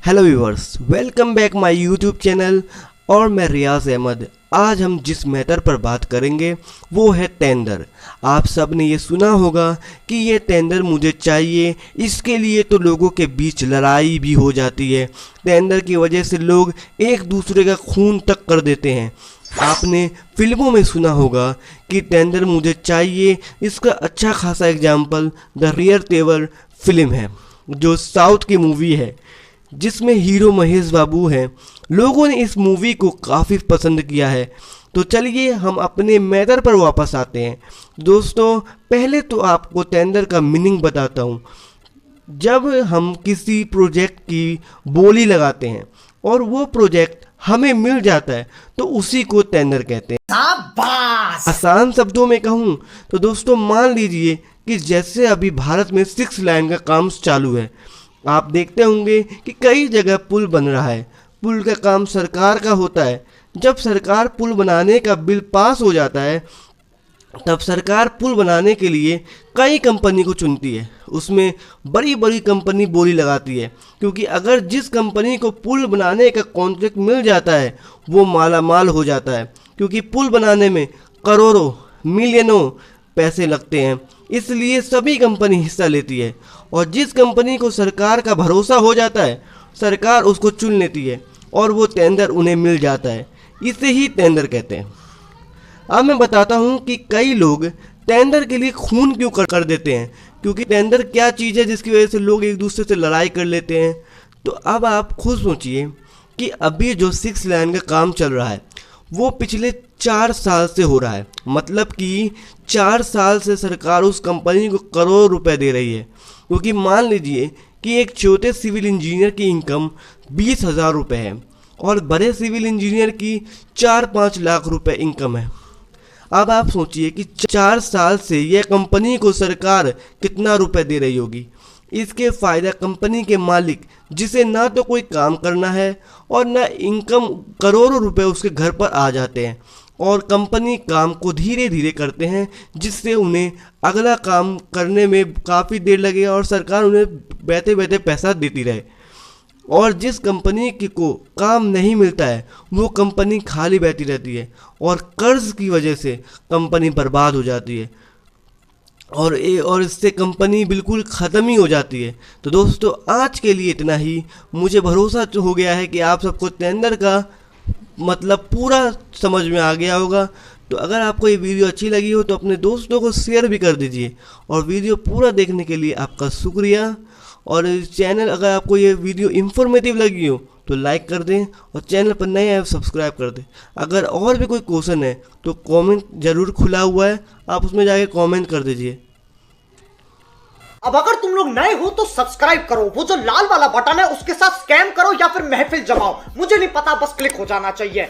Hello viewers, welcome back my YouTube channel. और मैं रियाज अहमद। आज हम जिस मैटर पर बात करेंगे वो है टेंडर। आप सब ने ये सुना होगा कि ये टेंडर मुझे चाहिए, इसके लिए तो लोगों के बीच लड़ाई भी हो जाती है। टेंडर की वजह से लोग एक दूसरे का खून तक कर देते हैं। आपने फिल्मों में सुना होगा कि टेंडर मुझे चाहिए, इसका अच्छा खासा एग्जाम्पल द रियर तेवर फिल्म है, जो साउथ की मूवी है जिसमें हीरो महेश बाबू हैं। लोगों ने इस मूवी को काफ़ी पसंद किया है। तो चलिए हम अपने मैटर पर वापस आते हैं। दोस्तों, पहले तो आपको टेंडर का मीनिंग बताता हूँ। जब हम किसी प्रोजेक्ट की बोली लगाते हैं और वो प्रोजेक्ट हमें मिल जाता है तो उसी को टेंडर कहते हैं। शाबाश! आसान शब्दों में कहूँ तो दोस्तों, मान लीजिए कि जैसे अभी भारत में 6 लाइन का काम चालू है। आप देखते होंगे कि कई जगह पुल बन रहा है। पुल का काम सरकार का होता है। जब सरकार पुल बनाने का बिल पास हो जाता है तब सरकार पुल बनाने के लिए कई कंपनी को चुनती है। उसमें बड़ी बड़ी कंपनी बोली लगाती है, क्योंकि अगर जिस कंपनी को पुल बनाने का कॉन्ट्रैक्ट मिल जाता है वो माला माल हो जाता है, क्योंकि पुल बनाने में करोड़ों मिलियनों पैसे लगते हैं। इसलिए सभी कंपनी हिस्सा लेती है और जिस कंपनी को सरकार का भरोसा हो जाता है सरकार उसको चुन लेती है और वो टेंडर उन्हें मिल जाता है। इसे ही टेंडर कहते हैं। अब मैं बताता हूँ कि कई लोग टेंडर के लिए खून क्यों कर देते हैं, क्योंकि टेंडर क्या चीज़ है जिसकी वजह से लोग एक दूसरे से लड़ाई कर लेते हैं। तो अब आप खुद सोचिए कि अभी जो 6 लाइन का काम चल रहा है वो पिछले 4 साल से हो रहा है। मतलब कि 4 साल से सरकार उस कंपनी को करोड़ों रुपए दे रही है। क्योंकि मान लीजिए कि एक छोटे सिविल इंजीनियर की इनकम 20,000 रुपये है और बड़े सिविल इंजीनियर की 4-5 लाख रुपए इनकम है। अब आप सोचिए कि 4 साल से यह कंपनी को सरकार कितना रुपए दे रही होगी। इसके फ़ायदा कंपनी के मालिक, जिसे ना तो कोई काम करना है और ना इनकम, करोड़ों रुपए उसके घर पर आ जाते हैं और कंपनी काम को धीरे धीरे करते हैं, जिससे उन्हें अगला काम करने में काफ़ी देर लगे और सरकार उन्हें बैठे बैठे पैसा देती रहे। और जिस कंपनी को काम नहीं मिलता है वो कंपनी खाली बैठी रहती है और कर्ज की वजह से कंपनी बर्बाद हो जाती है और इससे कंपनी बिल्कुल ख़त्म ही हो जाती है। तो दोस्तों, आज के लिए इतना ही। मुझे भरोसा हो गया है कि आप सबको टेंडर का मतलब पूरा समझ में आ गया होगा। तो अगर आपको ये वीडियो अच्छी लगी हो तो अपने दोस्तों को शेयर भी कर दीजिए। और वीडियो पूरा देखने के लिए आपका शुक्रिया। और चैनल, अगर आपको ये वीडियो इन्फॉर्मेटिव लगी हो तो लाइक कर दें और चैनल पर नए आए सब्सक्राइब कर दें। अगर और भी कोई क्वेश्चन है तो कमेंट ज़रूर खुला हुआ है, आप उसमें जाके कमेंट कर दीजिए। अब अगर तुम लोग नए हो तो सब्सक्राइब करो, वो जो लाल वाला बटन है उसके साथ स्कैम करो या फिर महफिल जमाओ, मुझे नहीं पता, बस क्लिक हो जाना चाहिए।